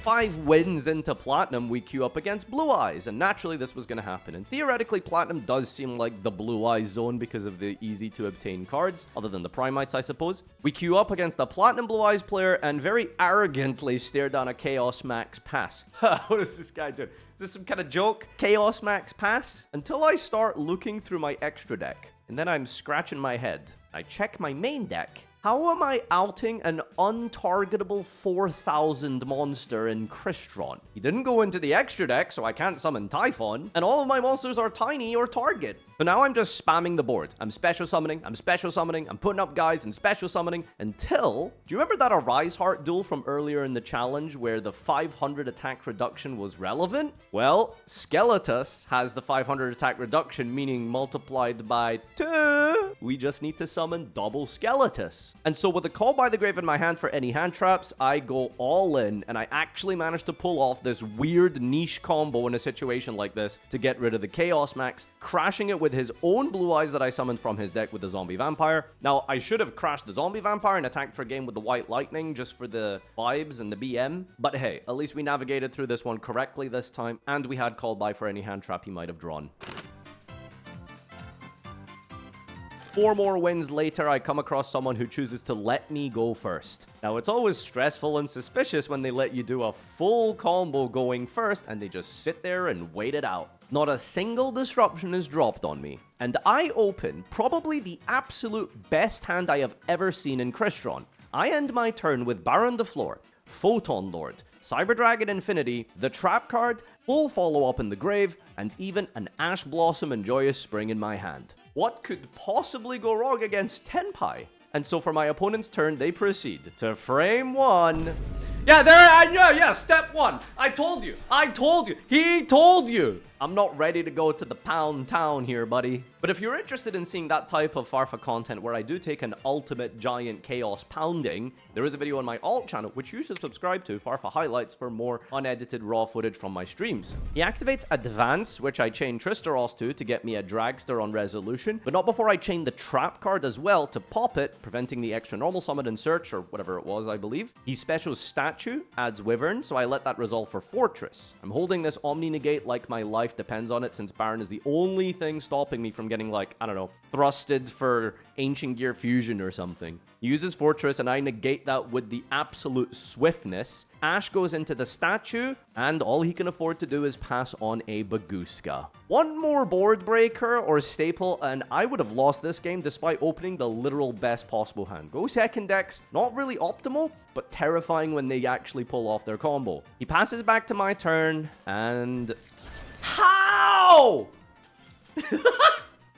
5 wins into Platinum, we queue up against Blue Eyes, and naturally this was going to happen. And theoretically, Platinum does seem like the Blue Eyes zone because of the easy to obtain cards, other than the Primites, I suppose. We queue up against a Platinum Blue Eyes player and very arrogantly stare down a Chaos Max Pass. What is this guy doing? Is this some kind of joke? Chaos Max Pass? Until I start looking through my extra deck, and then I'm scratching my head. I check my main deck. How am I outing an untargetable 4,000 monster in Crystron? He didn't go into the extra deck, so I can't summon Typhon, and all of my monsters are tiny or target. So now I'm just spamming the board. I'm special summoning, I'm putting up guys and special summoning until... Do you remember that Arise Heart duel from earlier in the challenge where the 500 attack reduction was relevant? Well, Skeletus has the 500 attack reduction, meaning multiplied by 2. We just need to summon double Skeletus. And so with a Call by the Grave in my hand for any hand traps, I go all in, and I actually managed to pull off this weird niche combo in a situation like this to get rid of the Chaos Max, crashing it with his own Blue Eyes that I summoned from his deck with the Zombie Vampire. Now, I should have crashed the Zombie Vampire and attacked for game with the White Lightning just for the vibes and the BM, but hey, at least we navigated through this one correctly this time, and we had Call by for any hand trap he might have drawn. 4 more wins later, I come across someone who chooses to let me go first. Now, it's always stressful and suspicious when they let you do a full combo going first and they just sit there and wait it out. Not a single disruption is dropped on me. And I open probably the absolute best hand I have ever seen in Crystron. I end my turn with Baron de Flor, Photon Lord, Cyber Dragon Infinity, the Trap card, full follow-up in the grave, and even an Ash Blossom and Joyous Spring in my hand. What could possibly go wrong against Tenpai? And so for my opponent's turn, they proceed to frame 1. Yeah, step 1. I told you. He told you. I'm not ready to go to the pound town here, buddy. But if you're interested in seeing that type of Farfa content where I do take an ultimate giant chaos pounding, there is a video on my alt channel, which you should subscribe to, Farfa Highlights, for more unedited raw footage from my streams. He activates Advance, which I chain Tristeros to get me a Dragster on resolution, but not before I chain the Trap card as well to pop it, preventing the extra normal summon and search, or whatever it was, I believe. He specials Statue, adds Wyvern, so I let that resolve for Fortress. I'm holding this Omni Negate like my life life depends on it, since Baron is the only thing stopping me from getting, like, I don't know, thrusted for Ancient Gear Fusion or something. He uses Fortress, and I negate that with the absolute swiftness. Ashe goes into the statue, and all he can afford to do is pass on a Baguska. One more board breaker or staple, and I would have lost this game despite opening the literal best possible hand. Go second decks, not really optimal, but terrifying when they actually pull off their combo. He passes back to my turn, and... How?!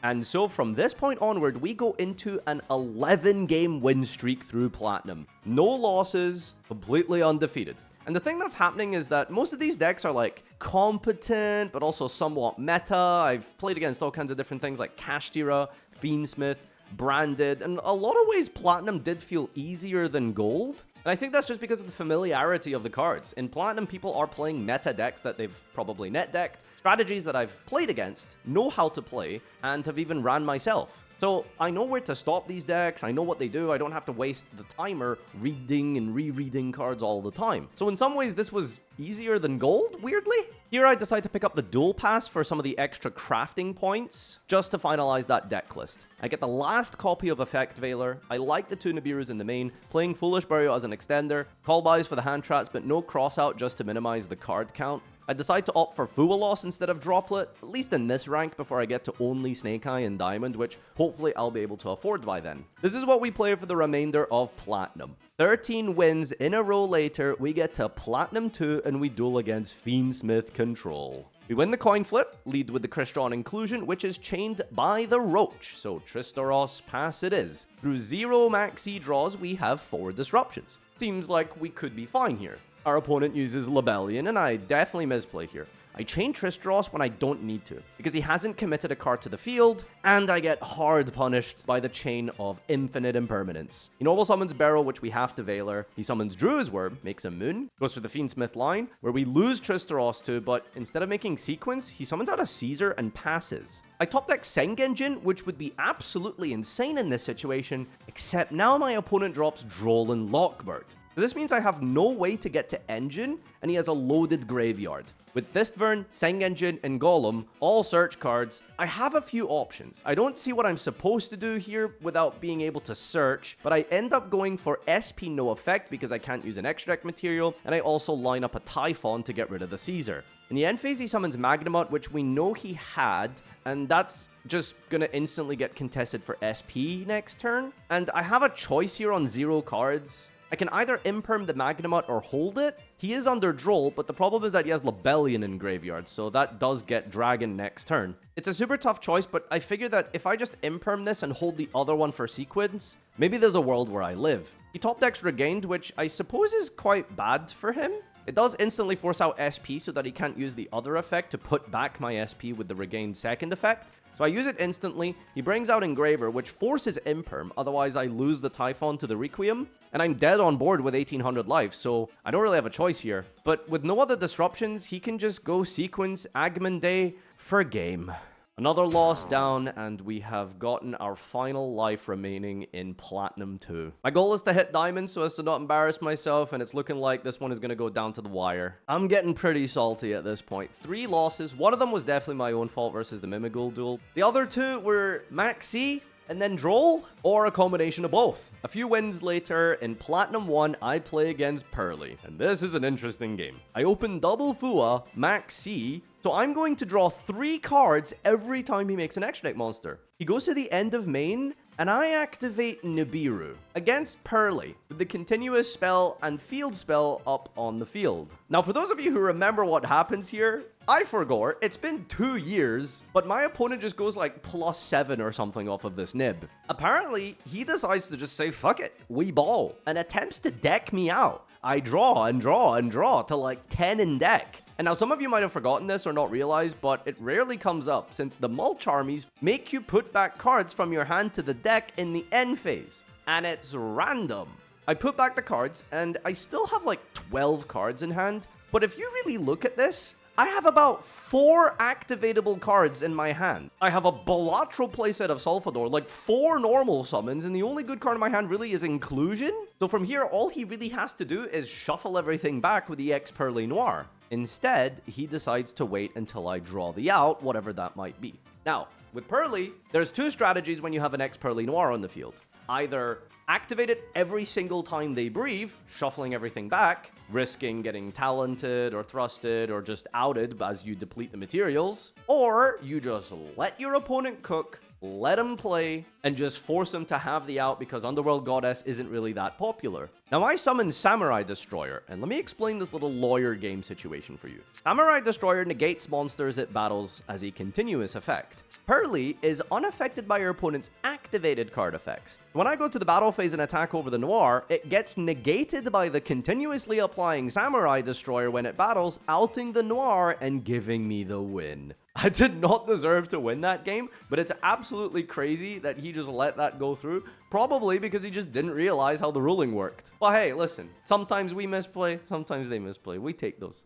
And so from this point onward, we go into an 11-game win streak through Platinum. No losses, completely undefeated. And the thing that's happening is that most of these decks are like competent, but also somewhat meta. I've played against all kinds of different things like Kashtira, Fiendsmith, Branded, and a lot of ways Platinum did feel easier than Gold. And I think that's just because of the familiarity of the cards. In Platinum, people are playing meta decks that they've probably net decked, strategies that I've played against, know how to play, and have even ran myself. So I know where to stop these decks, I know what they do, I don't have to waste the timer reading and rereading cards all the time. So in some ways this was easier than Gold, weirdly. Here I decide to pick up the Duel Pass for some of the extra crafting points, just to finalize that deck list. I get the last copy of Effect Veiler, I like the two Nibirus in the main, playing Foolish Burial as an extender, call buys for the hand traps but no cross out just to minimize the card count. I decide to opt for Fualos instead of Droplet, at least in this rank before I get to only Snake Eye and Diamond, which hopefully I'll be able to afford by then. This is what we play for the remainder of Platinum. 13 wins in a row later, we get to Platinum 2 and we duel against Fiendsmith Control. We win the coin flip, lead with the Crystron Inclusion, which is chained by the Roach, so Tristaros pass it is. Through 0 maxi draws, we have 4 disruptions. Seems like we could be fine here. Our opponent uses Lebellion, and I definitely misplay here. I chain Tristros when I don't need to, because he hasn't committed a card to the field, and I get hard punished by the chain of infinite impermanence. He normal summons Beryl, which we have to Veiler. He summons Druid's Worm, makes a Moon, goes for the Fiendsmith line, where we lose Tristaros to, but instead of making Sequence, he summons out a Caesar and passes. I top deck Sengenjin, which would be absolutely insane in this situation, except now my opponent drops Droll and Lockbird. This means I have no way to get to Engine, and he has a loaded graveyard. With Thistvern, Sengenjin, and Golem, all search cards, I have a few options. I don't see what I'm supposed to do here without being able to search, but I end up going for SP no effect because I can't use an extra deck material, and I also line up a Typhon to get rid of the Caesar. In the end phase, he summons Magnamut, which we know he had, and that's just gonna instantly get contested for SP next turn. And I have a choice here on 0 cards. I can either imperm the Magnamut or hold it. He is under Droll, but the problem is that he has Lebellion in graveyard, so that does get Dragon next turn. It's a super tough choice, but I figure that if I just imperm this and hold the other one for Sequence, maybe there's a world where I live. He top decks Regained, which I suppose is quite bad for him. It does instantly force out SP so that he can't use the other effect to put back my SP with the Regained second effect. So I use it instantly, he brings out Engraver, which forces Imperm, otherwise I lose the Typhon to the Requiem, and I'm dead on board with 1800 life, so I don't really have a choice here. But with no other disruptions, he can just go Sequence Agmon for game. Another loss down, and we have gotten our final life remaining in Platinum 2. My goal is to hit Diamond so as to not embarrass myself, and it's looking like this one is going to go down to the wire. I'm getting pretty salty at this point. 3 losses. One of them was definitely my own fault versus the Mimigul duel. The other 2 were Maxi and then Droll, or a combination of both. A few wins later, in Platinum 1, I play against Pearly, and this is an interesting game. I open double Fua, Max C, so I'm going to draw 3 cards every time he makes an extra deck monster. He goes to the end of main, and I activate Nibiru against Pearly with the continuous spell and field spell up on the field. Now, for those of you who remember what happens here, I forgot, it's been 2 years, but my opponent just goes like +7 or something off of this nib. Apparently, he decides to just say, fuck it, we ball, and attempts to deck me out. I draw and draw and draw to like 10 in deck. And now some of you might have forgotten this or not realized, but it rarely comes up since the mulch armies make you put back cards from your hand to the deck in the end phase. And it's random. I put back the cards and I still have like 12 cards in hand, but if you really look at this, I have about 4 activatable cards in my hand. I have a bilateral playset of Salvador, like 4 normal summons, and the only good card in my hand really is Inclusion. So from here, all he really has to do is shuffle everything back with the EX Pearly Noir. Instead, he decides to wait until I draw the out, whatever that might be. Now, with Pearly, there's 2 strategies when you have an EX Pearly Noir on the field. Either activate it every single time they breathe, shuffling everything back, risking getting talented or thrusted or just outed as you deplete the materials, or you just let your opponent cook, let him play, and just force him to have the out because Underworld Goddess isn't really that popular. Now, I summon Samurai Destroyer, and let me explain this little lawyer game situation for you. Samurai Destroyer negates monsters it battles as a continuous effect. Pearly is unaffected by your opponent's activated card effects. When I go to the battle phase and attack over the Noir, it gets negated by the continuously applying Samurai Destroyer when it battles, outing the Noir and giving me the win. I did not deserve to win that game, but it's absolutely crazy that he just let that go through. Probably because he just didn't realize how the ruling worked. But hey, listen, sometimes we misplay, sometimes they misplay. We take those.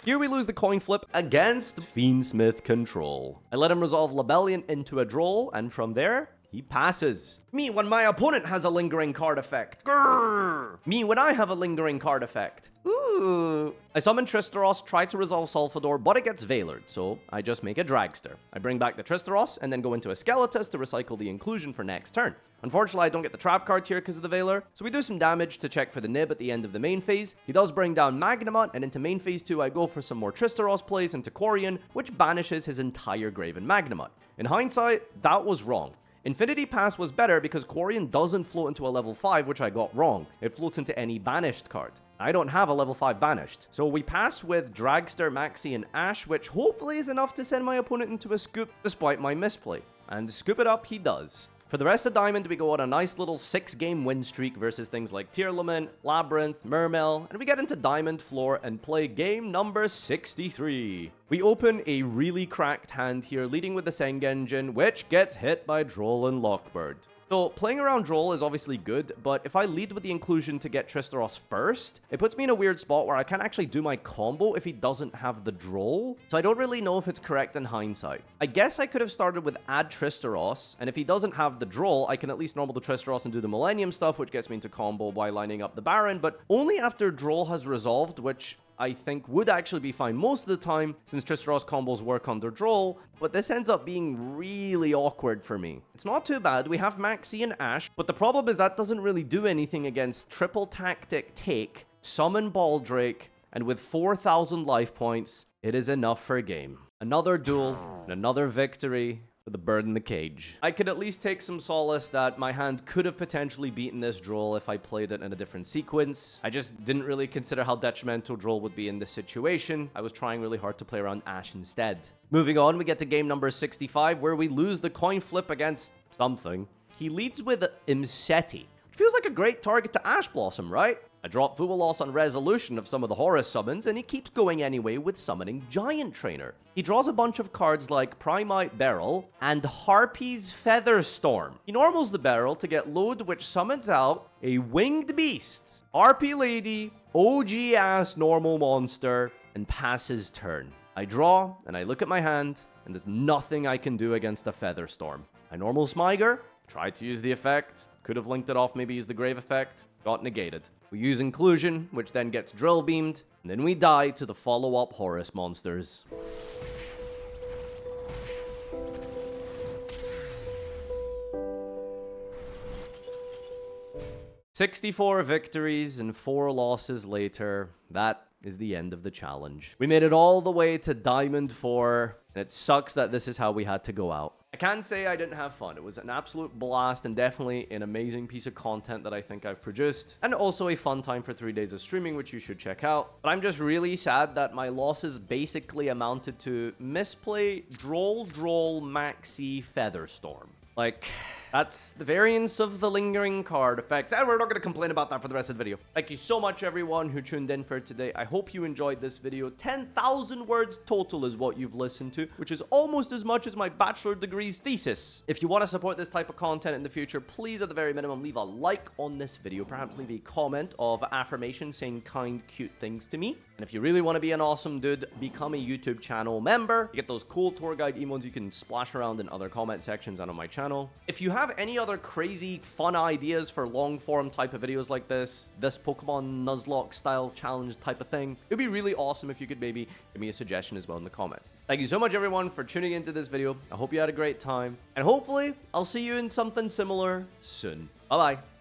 Here we lose the coin flip against Fiendsmith Control. I let him resolve Lebellion into a Droll, and from there, he passes. Me when my opponent has a lingering card effect. Grrr. Me when I have a lingering card effect. Ooh. I summon Tristeros, try to resolve Salvador, but it gets Veilered, so I just make a Dragster. I bring back the Tristeros, and then go into a Skeletus to recycle the Inclusion for next turn. Unfortunately, I don't get the trap card here because of the Veiler, so we do some damage to check for the nib at the end of the main phase. He does bring down Magnamut, and into main phase 2, I go for some more Tristeros plays into Corian, which banishes his entire Graven Magnamut. In hindsight, that was wrong. Infinity Pass was better because Corian doesn't float into a level 5, which I got wrong. It floats into any banished card. I don't have a level 5 banished. So we pass with Dragster, Maxi, and Ash, which hopefully is enough to send my opponent into a scoop despite my misplay. And scoop it up he does. For the rest of Diamond, we go on a nice little 6-game win streak versus things like Tearlament, Labyrinth, Mermail, and we get into Diamond Floor and play game number 63. We open a really cracked hand here, leading with the Sengenjin, which gets hit by Droll and Lockbird. So playing around Droll is obviously good, but if I lead with the Inclusion to get Tristeros first, it puts me in a weird spot where I can't actually do my combo if he doesn't have the Droll. So I don't really know if it's correct in hindsight. I guess I could have started with add Tristeros, and if he doesn't have the Droll, I can at least normal the Tristeros and do the Millennium stuff, which gets me into combo by lining up the Baron, but only after Droll has resolved, which I think would actually be fine most of the time since Tristeros combos work under Droll, but this ends up being really awkward for me. It's not too bad, we have Maxi and Ash, but the problem is that doesn't really do anything against triple tactic take, summon Baldrake, and with 4,000 life points, it is enough for a game. Another duel, and another victory, with a bird in the cage. I could at least take some solace that my hand could have potentially beaten this Droll if I played it in a different sequence. I just didn't really consider how detrimental Droll would be in this situation. I was trying really hard to play around Ash instead. Moving on, we get to game number 65, where we lose the coin flip against something. He leads with Imseti, which feels like a great target to Ash Blossom, right? I drop Fuwalos on resolution of some of the Horus summons, and he keeps going anyway with summoning Giant Trainer. He draws a bunch of cards like Primite Beryl and Harpy's Featherstorm. He normals the Beryl to get Load, which summons out a Winged Beast, Harpy Lady, OG-ass normal monster, and passes turn. I draw, and I look at my hand, and there's nothing I can do against the Featherstorm. I normal Smyger, tried to use the effect, could have linked it off, maybe use the Grave effect, got negated. We use Inclusion, which then gets Drill Beamed, and then we die to the follow-up Horus monsters. "64 victories and 4 losses later, that is the end of the challenge. We made it all the way to Diamond 4, and it sucks that this is how we had to go out. I can't say I didn't have fun. It was an absolute blast and definitely an amazing piece of content that I think I've produced. And also a fun time for 3 days of streaming, which you should check out. But I'm just really sad that my losses basically amounted to misplay, Droll, Maxi, Featherstorm. Like, That's the variance of the lingering card effects, and we're not going to complain about that for the rest of the video. Thank you so much, everyone who tuned in for today. I hope you enjoyed this video. 10,000 words total is what you've listened to, which is almost as much as my bachelor degree's thesis. If you want to support this type of content in the future, please, at the very minimum, leave a like on this video. Perhaps leave a comment of affirmation saying kind, cute things to me. And if you really want to be an awesome dude, become a YouTube channel member. You get those cool tour guide emotes you can splash around in other comment sections and on my channel. If you have any other crazy, fun ideas for long-form type of videos like this Pokemon Nuzlocke style challenge type of thing, it'd be really awesome if you could maybe give me a suggestion as well in the comments. Thank you so much, everyone, for tuning into this video. I hope you had a great time, and hopefully I'll see you in something similar soon. Bye-bye.